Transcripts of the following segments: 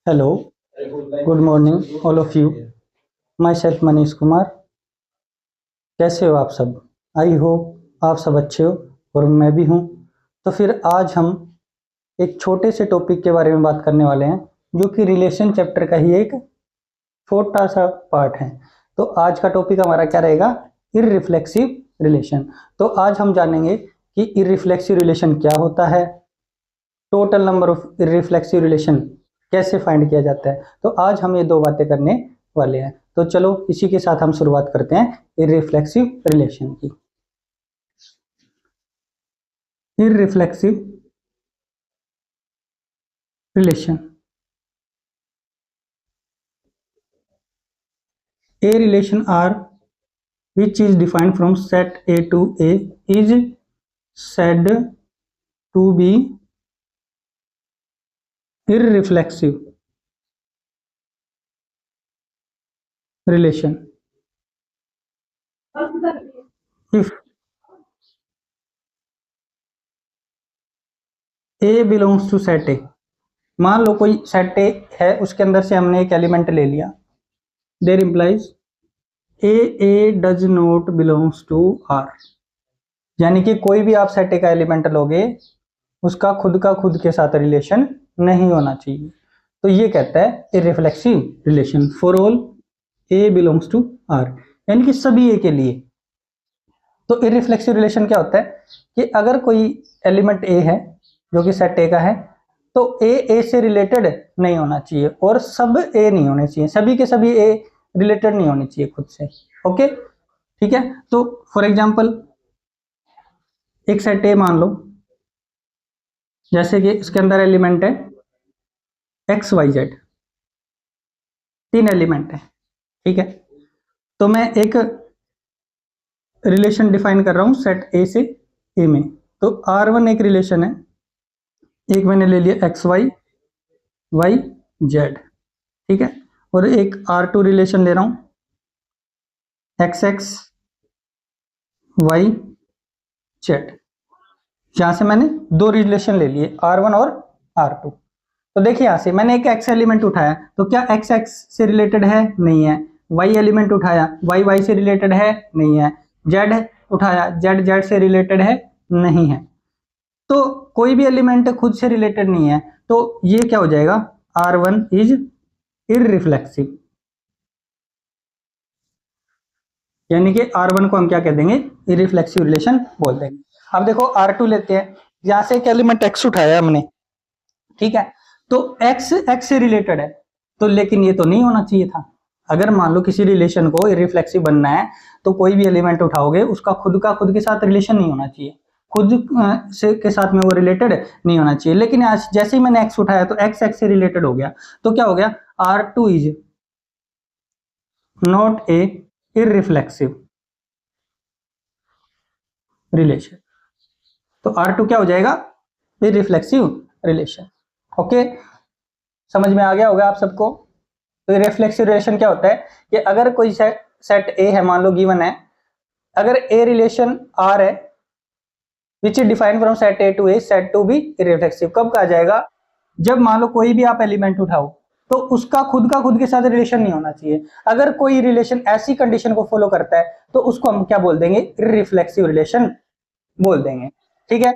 Hello, good morning all of you. My self Manish Kumar. कैसे हो आप सब? आई होप आप सब अच्छे हो और मैं भी हूँ। तो फिर आज हम एक छोटे से टॉपिक के बारे में बात करने वाले हैं, जो कि रिलेशन चैप्टर का ही एक छोटा सा पार्ट है। तो आज का टॉपिक हमारा क्या रहेगा? Irreflexive relation. तो आज हम जानेंगे कि इररिफ्लेक्सिव रिलेशन क्या होता है, total number of irreflexive relation कैसे फाइंड किया जाता है। तो आज हम ये दो बातें करने वाले हैं। तो चलो इसी के साथ हम शुरुआत करते हैं इररिफ्लेक्सिव रिलेशन की। Irreflexive relation, a relation R which is defined from set A to A is said to be irreflexive relation if A belongs to set A। मान लो कोई सेट ए है, उसके अंदर से हमने एक एलिमेंट ले लिया, there implies A does not belongs to R. यानी कि कोई भी आप सेट ए का एलिमेंट लोगे, उसका खुद का खुद के साथ रिलेशन नहीं होना चाहिए। तो ये कहता है irreflexive relation for all A belongs to R, यानी कि सभी ए के लिए। तो इररिफ्लेक्सिव रिलेशन क्या होता है कि अगर कोई एलिमेंट ए है जो कि सेट ए का है, तो ए से रिलेटेड नहीं होना चाहिए और सब ए नहीं होने चाहिए, सभी के सभी ए रिलेटेड नहीं होने चाहिए खुद से। ओके, ठीक है। तो फॉर एग्जांपल एक सेट ए मान लो, जैसे कि इसके अंदर एलिमेंट है एक्स वाई जेड, तीन एलिमेंट है, ठीक है। तो मैं एक रिलेशन डिफाइन कर रहा हूं सेट ए से ए में। तो R1 एक रिलेशन है, एक मैंने ले लिया एक्स वाई वाई जेड, ठीक है। और एक R2 रिलेशन ले रहा हूं एक्स एक्स वाई जेड। यहां से मैंने दो रिलेशन ले लिए R1 और R2। तो देखिए यहां से मैंने एक एक्स एलिमेंट उठाया, तो क्या एक्स एक्स से रिलेटेड है? नहीं है। वाई एलिमेंट उठाया, वाई वाई से रिलेटेड है? नहीं है। जेड उठाया, जेड जेड से रिलेटेड है? नहीं है। तो कोई भी एलिमेंट खुद से रिलेटेड नहीं है, तो ये क्या हो जाएगा? R1 इज इररिफ्लेक्सिव, यानी कि R1 को हम क्या कह देंगे? इररिफ्लेक्सिव रिलेशन बोल देंगे। अब देखो R2 लेते हैं, यहां से एक एलिमेंट x उठाया हमने, ठीक है। तो x x से रिलेटेड है, तो लेकिन ये तो नहीं होना चाहिए था। अगर मान लो किसी रिलेशन को इररिफ्लेक्सिव बनना है, तो कोई भी एलिमेंट उठाओगे, उसका खुद का खुद के साथ रिलेशन नहीं होना चाहिए, खुद से के साथ में वो रिलेटेड नहीं होना चाहिए। लेकिन आज जैसे ही मैंने x उठाया, तो x x से रिलेटेड हो गया, तो क्या हो गया? R2 is not a irreflexive relation. तो R2 क्या हो जाएगा? Irreflexive relation. ओके, समझ में आ गया होगा आप सबको। तो इररिफ्लेक्सिव रिलेशन क्या होता है कि अगर कोई सेट ए है, मान लो गिवन है, अगर ए रिलेशन R है which is defined from set A to A, set to B irreflexive. कब कहा जाएगा? जब मान लो कोई भी आप एलिमेंट उठाओ, तो उसका खुद का खुद के साथ रिलेशन नहीं होना चाहिए। अगर कोई रिलेशन ऐसी कंडीशन को फॉलो करता है, तो उसको हम क्या बोल देंगे? इररिफ्लेक्सिव रिलेशन बोल देंगे, ठीक है।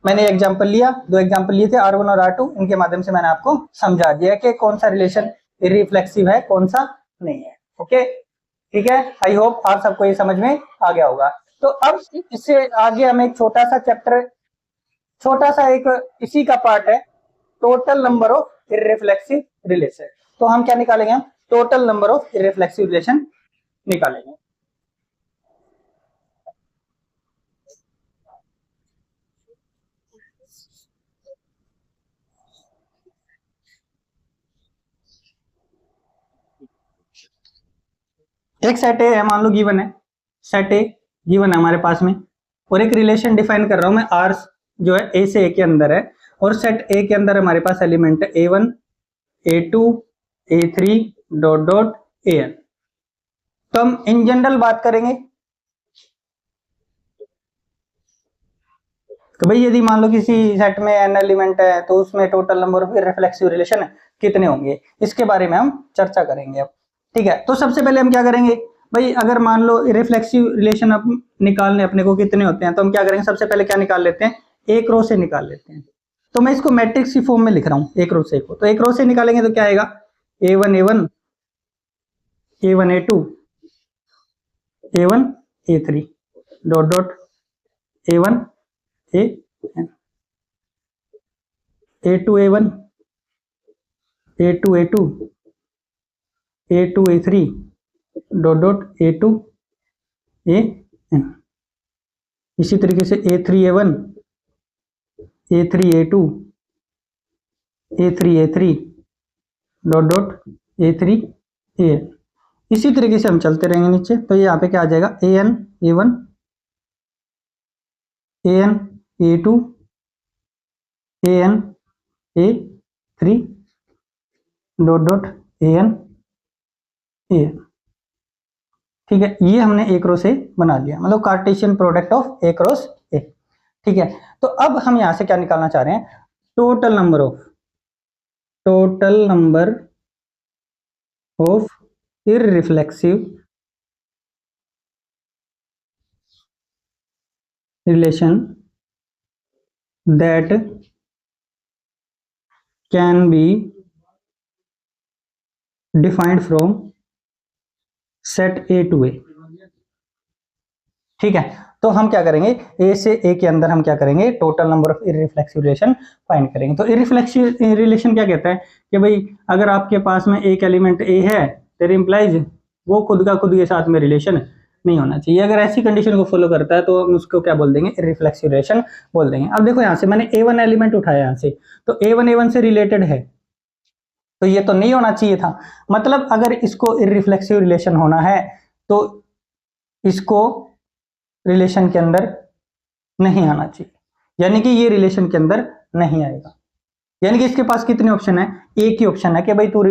मैंने एग्जांपल लिया, दो एग्जांपल लिए थे R1 और R2, इनके माध्यम से मैंने आपको समझा दिया कि कौन सा रिलेशन इररिफ्लेक्सिव है, कौन सा नहीं है। ओके, ठीक है। आई होप आप सबको ये समझ में आ गया होगा। तो अब इससे आगे हम एक छोटा सा चैप्टर, छोटा सा एक इसी का पार्ट है, total number of irreflexive relation. तो हम क्या निकालेंगे? हम total number of irreflexive relation निकालेंगे। एक सेट ए है, मान लो गिवन है, सेट ए गिवन है हमारे पास में, और एक रिलेशन डिफाइन कर रहा हूं मैं आर, जो है ए से ए के अंदर है, और सेट ए के अंदर हमारे पास एलिमेंट है A1 A2 A3 dot dot AN। तो हम इन जनरल बात करेंगे, तो भाई यदि मान लो किसी सेट में n एलिमेंट है तो उसमें total number of irreflexive relation कितने होंगे, इसके बारे में हम चर्चा करेंगे अब। ठीक है, तो सबसे पहले हम क्या करेंगे भाई, अगर मान लो इररिफ्लेक्सिव रिलेशन अब निकालने अपने को कितने होते हैं, तो हम क्या करेंगे, सबसे पहले क्या निकाल लेते हैं, एक रो से निकाल लेते हैं। तो मैं इसको मैट्रिक्स की फॉर्म में लिख रहा हूँ, एक रो से को, तो एक रो से निकालेंगे तो क्या आएगा, a1 a1 a1 a2 a1 a3 dot dot a1 a2 a1 a2 a2 a2 a3 dot dot a2 an। इसी तरीके से a3 a1 a3 a2 a3 a3 dot dot a3 an। इसी तरीके से हम चलते रहेंगे नीचे, तो ये यहाँ पे क्या आ जाएगा, an a1 an a2 an a3 dot dot an an। ठीक है, ये हमने एक रो से बना लिया, मतलब Cartesian product of A cross ए। ठीक है, तो अब हम यहां से क्या निकालना चाह रहे हैं, total number of irreflexive relation that can be defined from set A to A. ठीक है, तो हम क्या करेंगे, ए से ए के अंदर हम क्या करेंगे, total number of irreflexive relation find करेंगे। तो इररिफ्लेक्सिव रिलेशन क्या कहता है कि भाई अगर आपके पास में एक एलिमेंट ए है, तो इंप्लाइज वो खुद का खुद के साथ में रिलेशन नहीं होना चाहिए। अगर ऐसी कंडीशन को फॉलो करता है तो हम उसको क्या बोल देंगे, इररिफ्लेक्सिव रिलेशन बोल देंगे। अब देखो यहाँ से मैंने ए1 एलिमेंट उठाया यहाँ से, तो ए1 ए1 से रिलेटेड है, तो ये तो नहीं होना चाहिए था। मतलब अगर इसको इररिफ्लेक्सिव रिलेशन होना है तो इसको रिलेशन के अंदर नहीं आना चाहिए, यानी कि ये रिलेशन के अंदर नहीं आएगा। यानी कि इसके पास कितने ऑप्शन है, एक ही ऑप्शन है कि भाई तू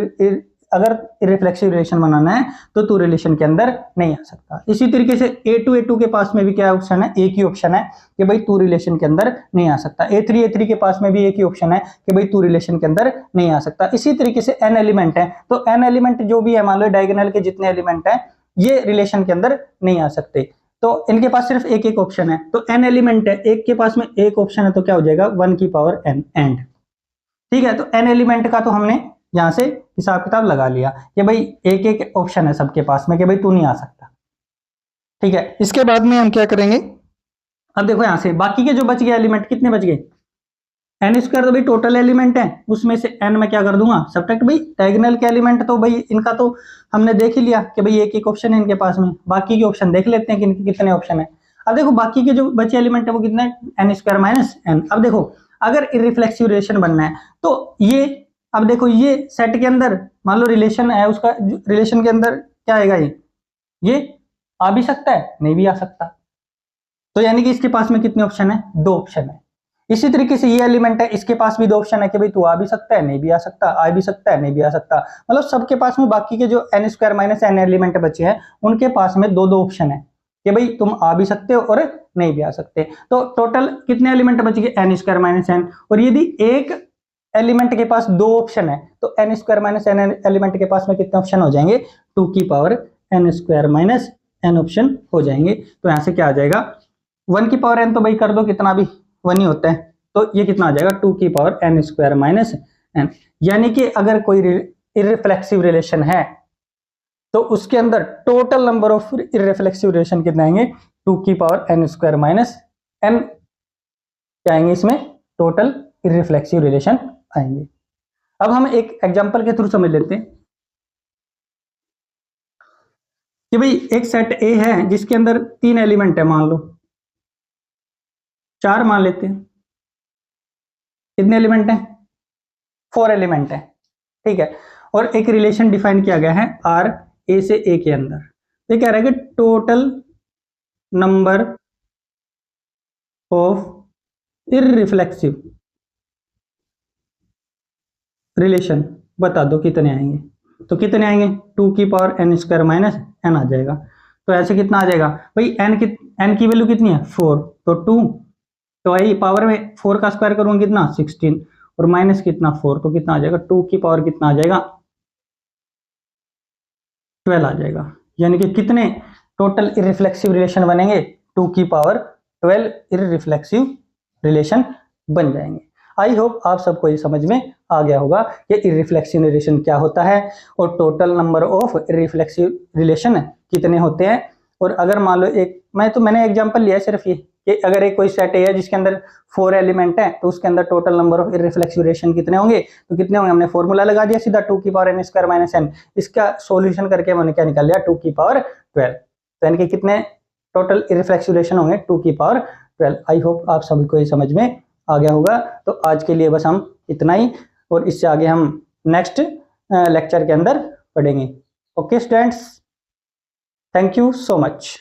अगर इररिफ्लेक्सिव रिलेशन बनाना है तो तू रिलेशन के अंदर नहीं आ सकता। इसी तरीके से A2 के पास में भी क्या ऑप्शन है, एक ही ऑप्शन है कि भाई तू रिलेशन के अंदर नहीं आ सकता। A3 के पास में भी एक ही ऑप्शन है कि भाई तू रिलेशन के अंदर नहीं आ सकता। इसी तरीके से n एलिमेंट है, तो n एलिमेंट जो भी है, मान लो डायगोनल के जितने एलिमेंट है ये रिलेशन के अंदर नहीं आ सकते, तो इनके पास सिर्फ एक एक ऑप्शन है। तो n एलिमेंट है, एक के पास में एक ऑप्शन है, तो क्या हो जाएगा 1 की पावर n एंड। ठीक है, तो n एलिमेंट का तो हमने यहां से हिसाब किताब लगा लिया कि भाई एक एक ऑप्शन है सबके पास में कि भाई तू नहीं आ सकता। ठीक है, इसके बाद में हम क्या करेंगे, अब देखो यहां से बाकी के जो बच गए एलिमेंट कितने बच गए, n स्क्वायर तो भाई टोटल एलिमेंट है, उसमें से n में क्या कर दूंगा सब्ट्रैक्ट। भाई डायगोनल के एलिमेंट तो भाई इनका तो हमने देख ही लिया कि भाई एक एक ऑप्शन है इनके पास में, बाकी के ऑप्शन देख लेते हैं कि इनके कितने ऑप्शन है। अब देखो बाकी के जो बचे एलिमेंट है वो कितना है, n स्क्वायर माइनस n। अब देखो अगर इररिफ्लेक्सिव रिलेशन बनना है तो ये, अब देखो ये सेट के अंदर मान लो रिलेशन है, उसका रिलेशन के अंदर क्या आएगा, ये आ भी सकता है नहीं भी आ सकता। तो यानी कि इसके पास में कितने ऑप्शन है, 2 ऑप्शन है। इसी तरीके से ये एलिमेंट है, इसके पास भी 2 ऑप्शन है कि भाई तू आ भी सकता है नहीं भी आ सकता, आ भी सकता है नहीं भी आ सकता। मतलब सबके पास में बाकी के जो n square minus n element बचे हैं उनके पास में 2 ऑप्शन है कि भाई तुम आ भी सकते हो और नहीं भी आ सकते। तो टोटल कितने एलिमेंट बच गए, n स्क्वायर माइनस n। और यदि एक एलिमेंट के पास 2 ऑप्शन है तो n square minus n element के पास में कितने ऑप्शन हो जाएंगे, 2 की power n square minus n option हो जाएंगे। तो यहां से क्या आ जाएगा, 1 की पावर n तो भाई कर दो कितना भी 1 ही होता है, तो ये कितना आ जाएगा 2 की power n square minus n। यानी कि अगर कोई इररिफ्लेक्सिव रिलेशन है तो उसके अंदर total number of irreflexive relation कितने आएंगे, 2 की power n square minus n क्या आएंगे, इसमें टोटल इररिफ्लेक्सिव रिलेशन आएंगे। अब हम एक एग्जांपल के थ्रू समझ लेते हैं कि भाई एक सेट ए है जिसके अंदर 3 एलिमेंट है, मान लो 4 मान लेते हैं। कितने एलिमेंट हैं, 4 एलिमेंट है। ठीक है, और एक रिलेशन डिफाइन किया गया है आर ए से ए के अंदर। ये कह रहा है कि total number of irreflexive relation बता दो कितने आएंगे। तो कितने आएंगे, 2 की power n square minus n आ जाएगा। तो ऐसे कितना आ जाएगा भाई, n की वैल्यू कितनी है 4, तो 2 तो वही पावर में 4 का स्क्वायर करूंगा कितना 16 और माइनस कितना 4, तो कितना आ जाएगा 2 की पावर कितना आ जाएगा 12 आ जाएगा। यानी कि कितने टोटल इररिफ्लेक्सिव रिलेशन बनेंगे 2 की पावर 12 इररिफ्लेक्सिव रिलेशन बन जाएंगे। आई होप आप सबको ये समझ में आ गया होगा कि इररिफ्लेक्सिव रिलेशन क्या होता है और total number of irreflexive relation कितने होते हैं। और अगर मान लो मैंने एग्जांपल लिया है सिर्फ ये कि अगर एक कोई सेट है जिसके अंदर 4 एलिमेंट है तो उसके अंदर total number of irreflexive relation कितने होंगे, तो कितने होंगे हमने फॉर्मूला लगा दिया सीधा 2 की power n square minus n। इसका सॉल्यूशन करके मैंने क्या निकाल लिया 2 की पावर 12। तो यानी कि कितने टोटल इररिफ्लेक्सिव रिलेशन होंगे 2 की पावर 12। आई होप आप सभी को ये समझ में आ गया होगा। तो आज के लिए बस हम इतना ही, और इससे आगे हम नेक्स्ट लेक्चर के अंदर पढ़ेंगे। Okay students, thank you so much.